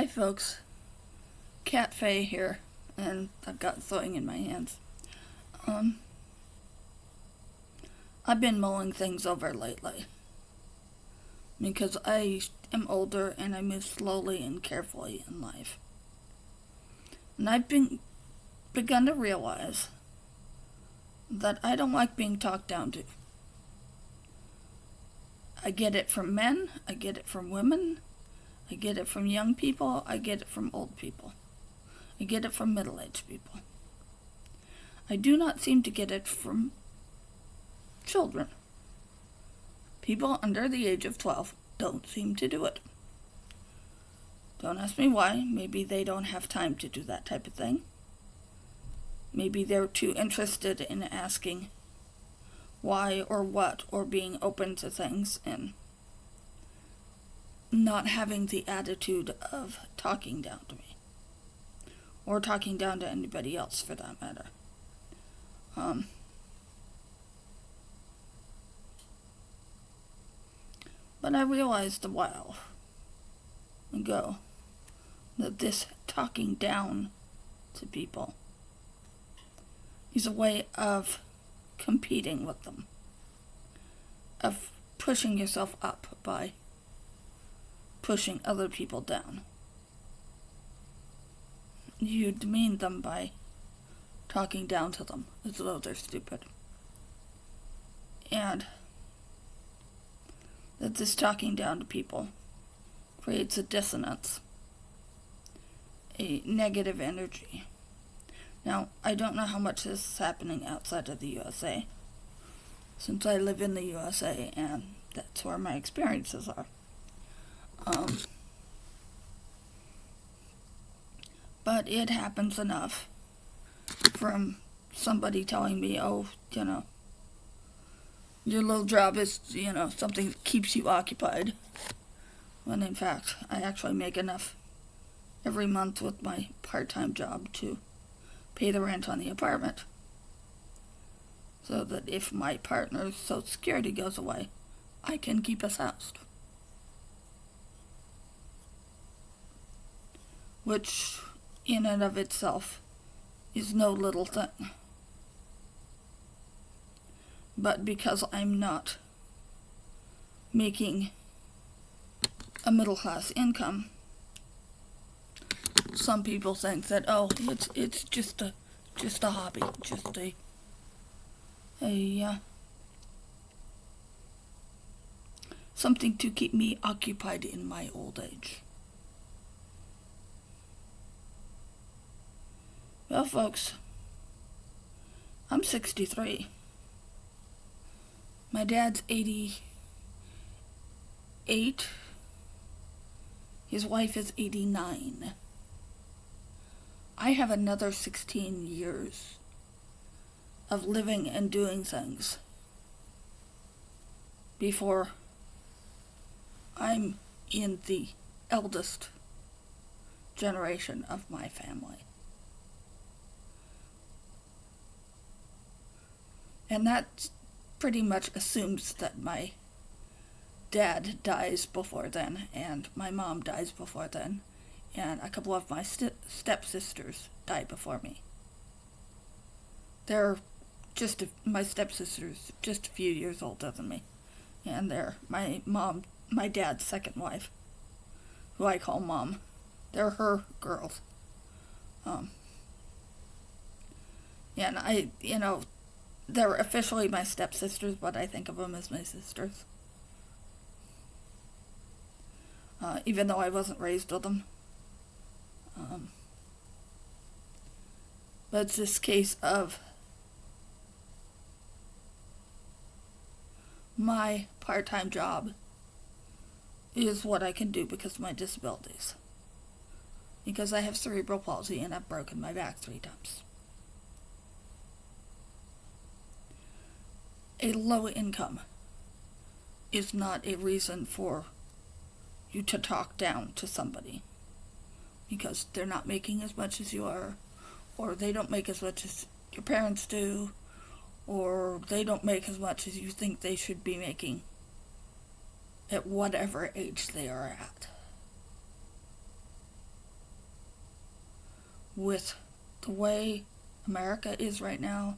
Hi folks, Cat Faye here, and I've got sewing in my hands. I've been mulling things over lately because I am older and I move slowly and carefully in life. And I've begun to realize that I don't like being talked down to. I get it from men, I get it from women, I get it from young people, I get it from old people. I get it from middle-aged people. I do not seem to get it from children. People under the age of 12 don't seem to do it. Don't ask me why. Maybe they don't have time to do that type of thing. Maybe they're too interested in asking why or what or being open to things and not having the attitude of talking down to me. Or talking down to anybody else for that matter. But I realized a while ago that this talking down to people is a way of competing with them, of pushing yourself up by pushing other people down. You demean them by talking down to them as though they're stupid. And that this talking down to people creates a dissonance, a negative energy. Now, I don't know how much this is happening outside of the USA, since I live in the USA and that's where my experiences are. But it happens enough from somebody telling me, your little job is, something that keeps you occupied. When in fact, I actually make enough every month with my part-time job to pay the rent on the apartment. So that if my partner's Social Security goes away, I can keep us housed. Which, in and of itself, is no little thing. But because I'm not making a middle-class income, some people think that it's just a hobby, just a something to keep me occupied in my old age. Well, folks, I'm 63. My dad's 88. His wife is 89. I have another 16 years of living and doing things before I'm in the eldest generation of my family. And that pretty much assumes that my dad dies before then, and my mom dies before then, and a couple of my stepsisters die before me. My stepsisters just a few years older than me, and they're my dad's second wife, who I call Mom. They're her girls. And they're officially my stepsisters, but I think of them as my sisters. Even though I wasn't raised with them. But it's this case of my part-time job is what I can do because of my disabilities. Because I have cerebral palsy and I've broken my back 3 times. A low income is not a reason for you to talk down to somebody because they're not making as much as you are, or they don't make as much as your parents do, or they don't make as much as you think they should be making at whatever age they are at. with the way America is right now,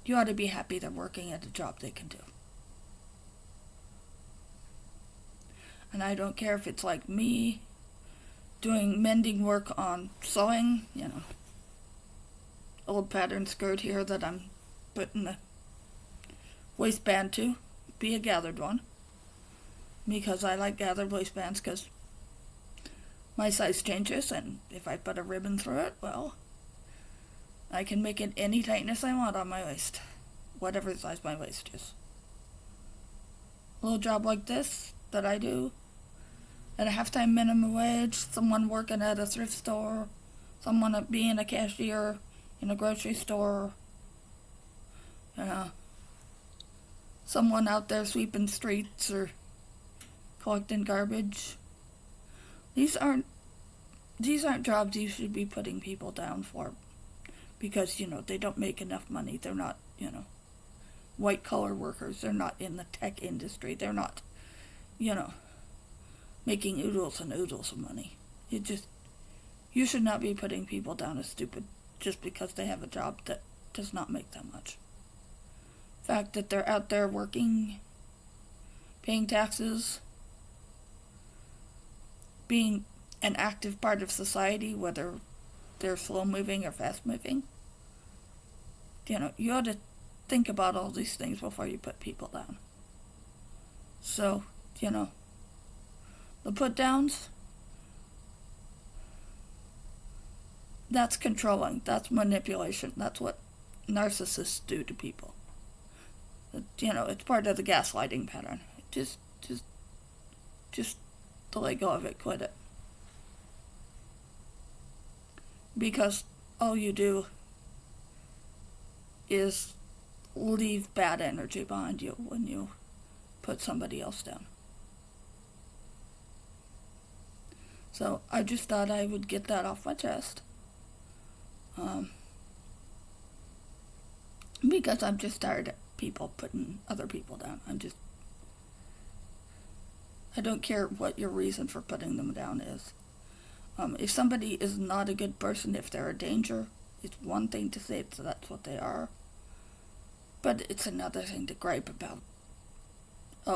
you ought to be happy they're working at a job they can do. And I don't care if it's like me doing mending work on sewing, old pattern skirt here that I'm putting a waistband to, be a gathered one. Because I like gathered waistbands because my size changes, and if I put a ribbon through it, well, I can make it any tightness I want on my waist, whatever size my waist is. A little job like this that I do at a half-time minimum wage, someone working at a thrift store, someone being a cashier in a grocery store, someone out there sweeping streets or collecting garbage. These aren't jobs you should be putting people down for because, they don't make enough money. They're not, white collar workers. They're not in the tech industry. They're not, making oodles and oodles of money. You should not be putting people down as stupid just because they have a job that does not make that much. The fact that they're out there working, paying taxes, being an active part of society, whether they're slow-moving or fast-moving. You ought to think about all these things before you put people down. So, the put-downs, that's controlling, that's manipulation, that's what narcissists do to people. It's part of the gaslighting pattern. Just let go of it, quit it. Because all you do is leave bad energy behind you when you put somebody else down. So I just thought I would get that off my chest. Because I'm just tired of people putting other people down. I don't care what your reason for putting them down is. If somebody is not a good person, if they're a danger, it's one thing to say that's what they are. But it's another thing to gripe about,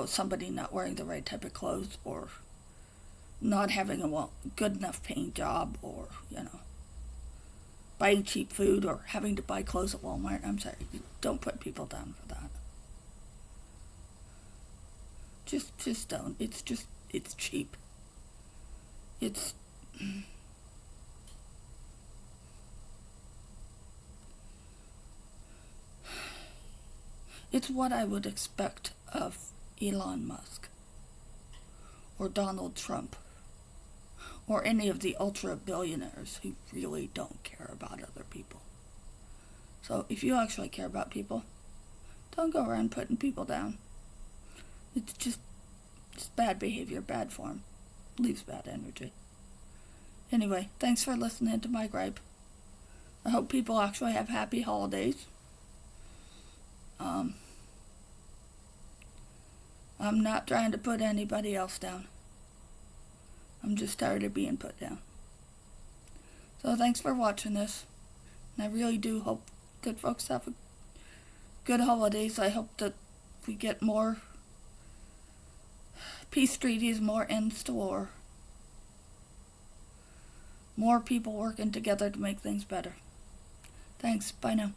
somebody not wearing the right type of clothes, or not having a good enough paying job, or, buying cheap food, or having to buy clothes at Walmart. I'm sorry, don't put people down for that. Just don't. It's cheap. It's what I would expect of Elon Musk, or Donald Trump, or any of the ultra-billionaires who really don't care about other people. So if you actually care about people, don't go around putting people down. It's just bad behavior, bad form. Leaves bad energy. Anyway, thanks for listening to my gripe. I hope people actually have happy holidays. I'm not trying to put anybody else down. I'm just tired of being put down. So thanks for watching this. And I really do hope good folks have a good holidays. I hope that we get more peace treaties, more ends to war. More people working together to make things better. Thanks. Bye now.